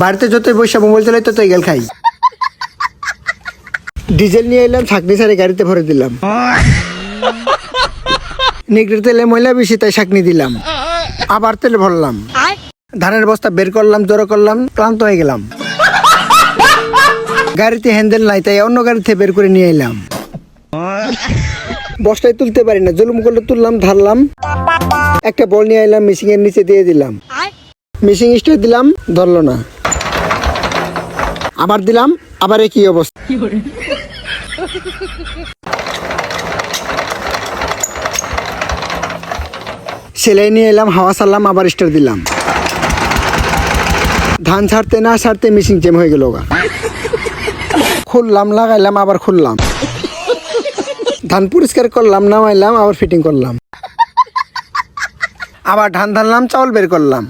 বাড়িতে যতই বসে মোবাইল চালাই ততই গেল খাই। ডিজেল নিয়ে এলাম, ছাকনি সারে গাড়িতে ভরে দিলাম। নিগড়ের তেলে ময়লা বেশি তাই ছাকনি দিলাম, আবার তেলে ভরলাম। ধানের বস্তা বের করলাম, জড়ো করলাম, ক্লান্ত হয়ে গেলাম। গাড়িতে হ্যান্ডেল নাই তাই অন্য গাড়িতে বের করে নিয়ে এলাম। বস্তায় তুলতে পারি না, জুলুম করলে তুললাম, ধারলাম। একটা বল নিয়ে এলাম, মেশিং এর নিচে দিয়ে দিলাম। মেশিং স্টার্ট দিলাম, ধরলো না। আবার দিলাম, আবার একই অবস্থা। সেলাই নিয়ে এলাম, হাওয়া ছাড়লাম, আবার স্টার্ট দিলাম। ধান ছাড়তে না ছাড়তে মেশিন জ্যাম হয়ে গেল। খুললাম, লাগাইলাম, আবার খুললাম। ধান পরিষ্কার করলাম, নামাইলাম, আবার ফিটিং করলাম। আবার ধান ধানলাম, চাউল বের করলাম।